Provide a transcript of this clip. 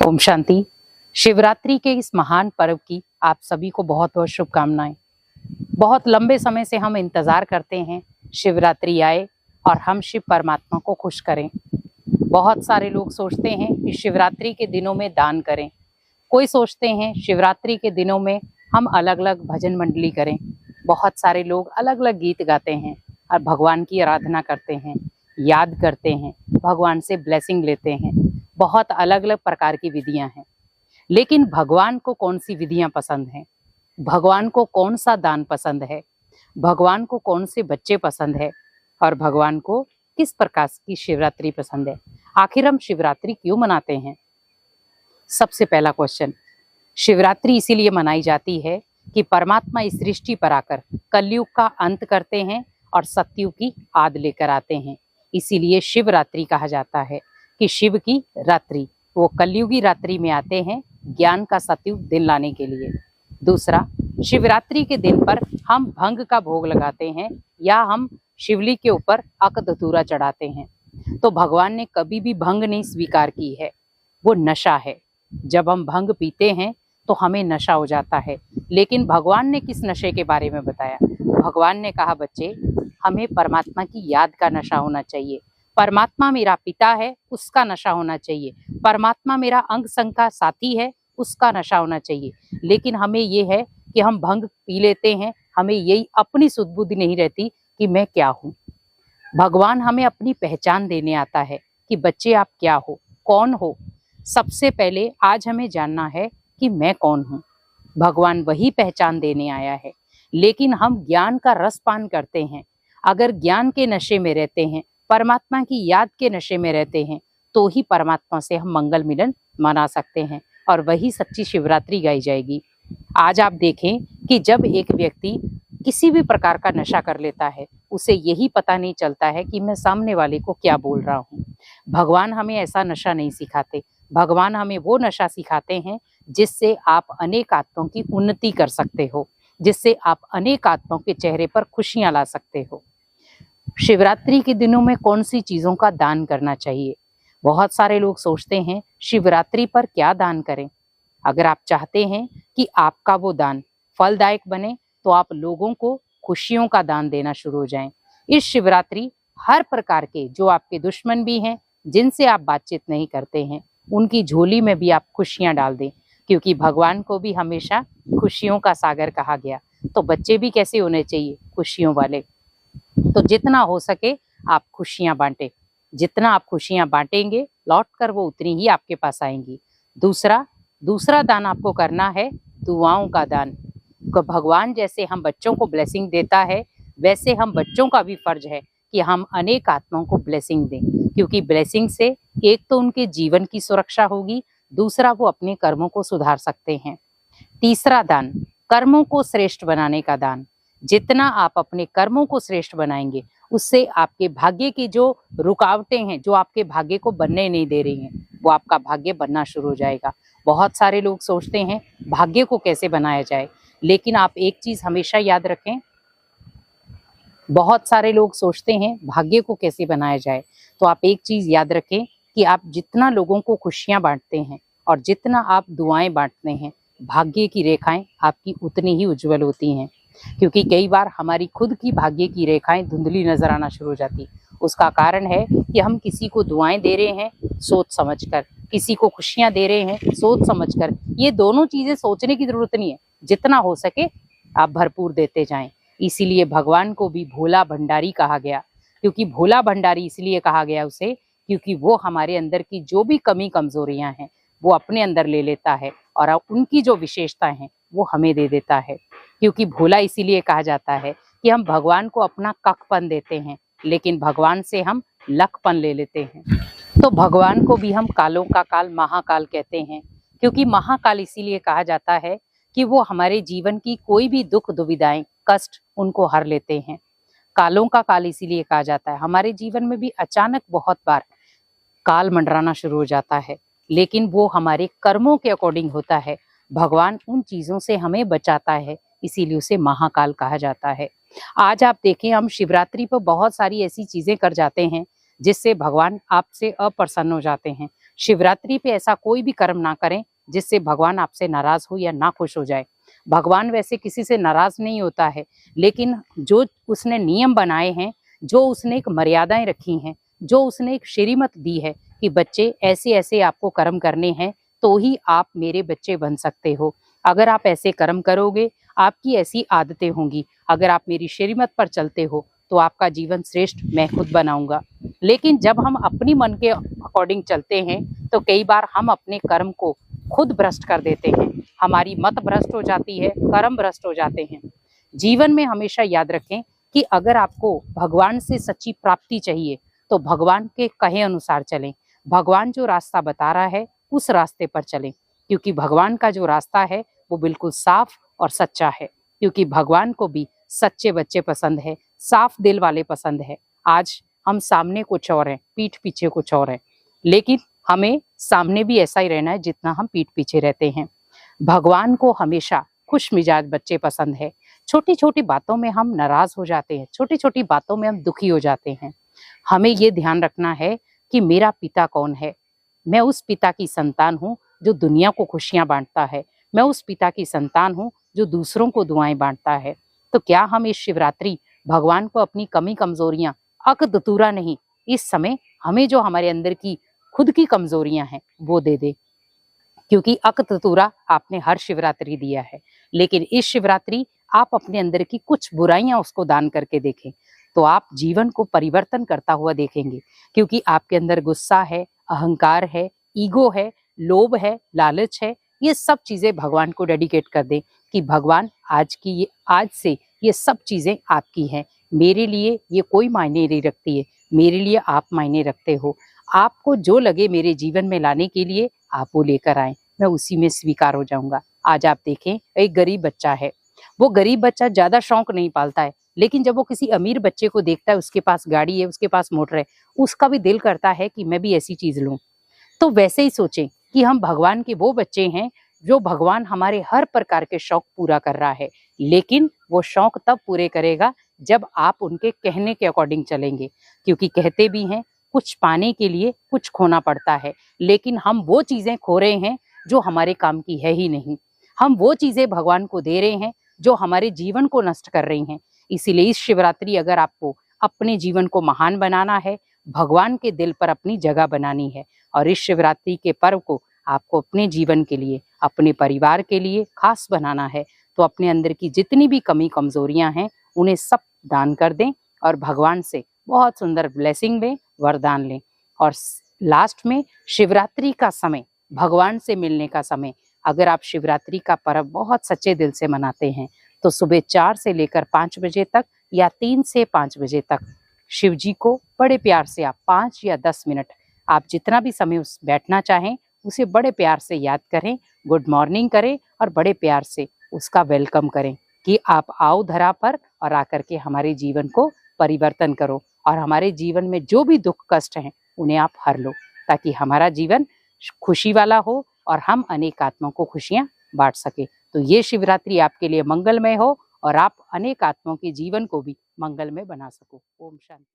ओम शांति। शिवरात्रि के इस महान पर्व की आप सभी को बहुत बहुत शुभकामनाएं। बहुत लंबे समय से हम इंतजार करते हैं शिवरात्रि आए और हम शिव परमात्मा को खुश करें। बहुत सारे लोग सोचते हैं कि शिवरात्रि के दिनों में दान करें, कोई सोचते हैं शिवरात्रि के दिनों में हम अलग अलग भजन मंडली करें। बहुत सारे लोग अलग अलग गीत गाते हैं और भगवान की आराधना करते हैं, याद करते हैं, भगवान से ब्लेसिंग लेते हैं। बहुत अलग अलग प्रकार की विधियां हैं, लेकिन भगवान को कौन सी विधियां पसंद हैं? भगवान को कौन सा दान पसंद है? भगवान को कौन से बच्चे पसंद है? और भगवान को किस प्रकार की शिवरात्रि पसंद है? आखिर हम शिवरात्रि क्यों मनाते हैं? सबसे पहला क्वेश्चन, शिवरात्रि इसीलिए मनाई जाती है कि परमात्मा इस सृष्टि पर आकर कलयुग का अंत करते हैं और सतयुग की आद लेकर आते हैं। इसीलिए शिवरात्रि कहा जाता है कि शिव की रात्रि, वो कलयुगी रात्रि में आते हैं ज्ञान का सतयुग दिन लाने के लिए। दूसरा, शिवरात्रि के दिन पर हम भंग का भोग लगाते हैं या हम शिवलिंग के ऊपर अक धतूरा चढ़ाते हैं। तो भगवान ने कभी भी भंग नहीं स्वीकार की है, वो नशा है। जब हम भंग पीते हैं तो हमें नशा हो जाता है। लेकिन भगवान ने किस नशे के बारे में बताया? भगवान ने कहा, बच्चे हमें परमात्मा की याद का नशा होना चाहिए। परमात्मा मेरा पिता है, उसका नशा होना चाहिए। परमात्मा मेरा अंग संग का साथी है, उसका नशा होना चाहिए। लेकिन हमें ये है कि हम भंग पी लेते हैं, हमें यही अपनी सुध-बुद्धि नहीं रहती कि मैं क्या हूँ। भगवान हमें अपनी पहचान देने आता है कि बच्चे आप क्या हो, कौन हो। सबसे पहले आज हमें जानना है कि मैं कौन हूँ। भगवान वही पहचान देने आया है, लेकिन हम ज्ञान का रस पान करते हैं। अगर ज्ञान के नशे में रहते हैं, परमात्मा की याद के नशे में रहते हैं, तो ही परमात्मा से हम मंगल मिलन मना सकते हैं और वही सच्ची शिवरात्रि गाई जाएगी। आज आप देखें कि जब एक व्यक्ति किसी भी प्रकार का नशा कर लेता है, उसे यही पता नहीं चलता है कि मैं सामने वाले को क्या बोल रहा हूँ। भगवान हमें ऐसा नशा नहीं सिखाते। भगवान हमें वो नशा सिखाते हैं जिससे आप अनेक आत्माओं की उन्नति कर सकते हो, जिससे आप अनेक आत्माओं के चेहरे पर खुशियां ला सकते हो। शिवरात्रि के दिनों में कौन सी चीजों का दान करना चाहिए? बहुत सारे लोग सोचते हैं शिवरात्रि पर क्या दान करें। अगर आप चाहते हैं कि आपका वो दान फलदायक बने, तो आप लोगों को खुशियों का दान देना शुरू हो जाएं। इस शिवरात्रि हर प्रकार के जो आपके दुश्मन भी हैं, जिनसे आप बातचीत नहीं करते हैं, उनकी झोली में भी आप खुशियां डाल दें, क्योंकि भगवान को भी हमेशा खुशियों का सागर कहा गया। तो बच्चे भी कैसे होने चाहिए? खुशियों वाले। तो जितना हो सके आप खुशियां बांटें। जितना आप खुशियां बांटेंगे, लौट कर वो उतनी ही आपके पास आएंगी। दूसरा दान आपको करना है दुआओं का दान। भगवान जैसे हम बच्चों को ब्लेसिंग देता है, वैसे हम बच्चों का भी फर्ज है कि हम अनेक आत्माओं को ब्लेसिंग दें, क्योंकि ब्लेसिंग से एक तो उनके जीवन की सुरक्षा होगी, दूसरा वो अपने कर्मों को सुधार सकते हैं। तीसरा दान, कर्मों को श्रेष्ठ बनाने का दान। जितना आप अपने कर्मों को श्रेष्ठ बनाएंगे, उससे आपके भाग्य की जो रुकावटें हैं, जो आपके भाग्य को बनने नहीं दे रही हैं, वो आपका भाग्य बनना शुरू हो जाएगा। बहुत सारे लोग सोचते हैं भाग्य को कैसे बनाया जाए, लेकिन आप एक चीज हमेशा याद रखें, बहुत सारे लोग सोचते हैं भाग्य को कैसे बनाया जाए, तो आप एक चीज याद रखें कि आप जितना लोगों को खुशियां बांटते हैं और जितना आप दुआएं बांटते हैं, भाग्य की रेखाएं आपकी उतनी ही उज्जवल होती हैं। क्योंकि कई बार हमारी खुद की भाग्य की रेखाएं धुंधली नजर आना शुरू हो जाती। उसका कारण है कि हम किसी को दुआएं दे रहे हैं सोच समझकर, किसी को खुशियां दे रहे हैं सोच समझकर। ये दोनों चीजें सोचने की जरूरत नहीं है, जितना हो सके आप भरपूर देते जाएं। इसीलिए भगवान को भी भोला भंडारी कहा गया। क्योंकि भोला भंडारी इसलिए कहा गया उसे, क्योंकि वो हमारे अंदर की जो भी कमी कमजोरियां हैं वो अपने अंदर ले लेता है और उनकी जो विशेषताएं हैं वो हमें दे देता है। क्योंकि भोला इसीलिए कहा जाता है कि हम भगवान को अपना कखपन देते हैं, लेकिन भगवान से हम लखपन ले लेते हैं। तो भगवान को भी हम कालों का काल महाकाल कहते हैं। क्योंकि महाकाल इसीलिए कहा जाता है कि वो हमारे जीवन की कोई भी दुख दुविधाएं कष्ट उनको हर लेते हैं। कालों का काल इसीलिए कहा जाता है, हमारे जीवन में भी अचानक बहुत बार काल मंडराना शुरू हो जाता है, लेकिन वो हमारे कर्मों के अकॉर्डिंग होता है। भगवान उन चीजों से हमें बचाता है, इसीलिए उसे महाकाल कहा जाता है। आज आप देखें, हम शिवरात्रि पर बहुत सारी ऐसी चीजें कर जाते हैं जिससे भगवान आपसे अप्रसन्न हो जाते हैं। शिवरात्रि पे ऐसा कोई भी कर्म ना करें जिससे भगवान आपसे नाराज हो या ना खुश हो जाए। भगवान वैसे किसी से नाराज नहीं होता है, लेकिन जो उसने नियम बनाए हैं, जो उसने एक मर्यादाएं रखी हैं, जो उसने एक श्रीमत दी है कि बच्चे ऐसे ऐसे आपको कर्म करने हैं तो ही आप मेरे बच्चे बन सकते हो। अगर आप ऐसे कर्म करोगे, आपकी ऐसी आदतें होंगी, अगर आप मेरी श्रीमत पर चलते हो तो आपका जीवन श्रेष्ठ मैं खुद बनाऊंगा। लेकिन जब हम अपनी मन के अकॉर्डिंग चलते हैं तो कई बार हम अपने कर्म को खुद भ्रष्ट कर देते हैं। हमारी मत भ्रष्ट हो जाती है, कर्म भ्रष्ट हो जाते हैं। जीवन में हमेशा याद रखें कि अगर आपको भगवान से सच्ची प्राप्ति चाहिए तो भगवान के कहे अनुसार चलें। भगवान जो रास्ता बता रहा है उस रास्ते पर चलें, क्योंकि भगवान का जो रास्ता है वो बिल्कुल साफ और सच्चा है। क्योंकि भगवान को भी सच्चे बच्चे पसंद है, साफ दिल वाले पसंद है। आज हम सामने कुछ और हैं, पीठ पीछे कुछ और हैं, लेकिन हमें सामने भी ऐसा ही रहना है जितना हम पीठ पीछे रहते हैं। भगवान को हमेशा खुश मिजाज बच्चे पसंद है। छोटी छोटी बातों में हम नाराज हो जाते हैं, छोटी छोटी बातों में हम दुखी हो जाते हैं। हमें ये ध्यान रखना है कि मेरा पिता कौन है। मैं उस पिता की संतान हूँ जो दुनिया को खुशियां बांटता है। मैं उस पिता की संतान हूँ जो दूसरों को दुआएं बांटता है। तो क्या हम इस शिवरात्रि भगवान को अपनी कमी कमजोरियां, अक दतूरा नहीं, इस समय हमें जो हमारे अंदर की खुद की कमजोरियां हैं वो दे दे। क्योंकि अक दतूरा आपने हर शिवरात्रि दिया है, लेकिन इस शिवरात्रि आप अपने अंदर की कुछ बुराइयां उसको दान करके देखें तो आप जीवन को परिवर्तन करता हुआ देखेंगे। क्योंकि आपके अंदर गुस्सा है, अहंकार है, ईगो है, लोभ है, लालच है, ये सब चीजें भगवान को डेडिकेट कर दें कि भगवान आज से ये सब चीजें आपकी हैं। मेरे लिए ये कोई मायने नहीं रखती है, मेरे लिए आप मायने रखते हो। आपको जो लगे मेरे जीवन में लाने के लिए आप वो लेकर आए, मैं उसी में स्वीकार हो जाऊंगा। आज आप देखें, एक गरीब बच्चा है, वो गरीब बच्चा ज्यादा शौक नहीं पालता है, लेकिन जब वो किसी अमीर बच्चे को देखता है, उसके पास गाड़ी है, उसके पास मोटर है, उसका भी दिल करता है कि मैं भी ऐसी चीज लूं। तो वैसे ही सोचें कि हम भगवान के वो बच्चे हैं जो भगवान हमारे हर प्रकार के शौक पूरा कर रहा है। लेकिन वो शौक तब पूरे करेगा जब आप उनके कहने के अकॉर्डिंग चलेंगे। क्योंकि कहते भी हैं कुछ पाने के लिए कुछ खोना पड़ता है, लेकिन हम वो चीजें खो रहे हैं जो हमारे काम की है ही नहीं। हम वो चीजें भगवान को दे रहे हैं जो हमारे जीवन को नष्ट कर रही हैं। इसीलिए इस शिवरात्रि अगर आपको अपने जीवन को महान बनाना है, भगवान के दिल पर अपनी जगह बनानी है, और इस शिवरात्रि के पर्व को आपको अपने जीवन के लिए, अपने परिवार के लिए खास बनाना है, तो अपने अंदर की जितनी भी कमी कमजोरियां हैं उन्हें सब दान कर दें और भगवान से बहुत सुंदर ब्लेसिंग लें, वरदान लें। और लास्ट में शिवरात्रि का समय, भगवान से मिलने का समय। अगर आप शिवरात्रि का पर्व बहुत सच्चे दिल से मनाते हैं तो सुबह 4 से लेकर 5 बजे तक या 3 से 5 बजे तक शिव जी को बड़े प्यार से आप 5 या 10 मिनट, आप जितना भी समय उस बैठना चाहें उसे बड़े प्यार से याद करें, गुड मॉर्निंग करें और बड़े प्यार से उसका वेलकम करें कि आप आओ धरा पर और आकर के हमारे जीवन को परिवर्तन करो, और हमारे जीवन में जो भी दुख कष्ट हैं उन्हें आप हर लो, ताकि हमारा जीवन खुशी वाला हो और हम अनेक आत्माओं को खुशियां बांट सके। तो ये शिवरात्रि आपके लिए मंगलमय हो और आप अनेक आत्माओं के जीवन को भी मंगलमय बना सको। ओम शांति।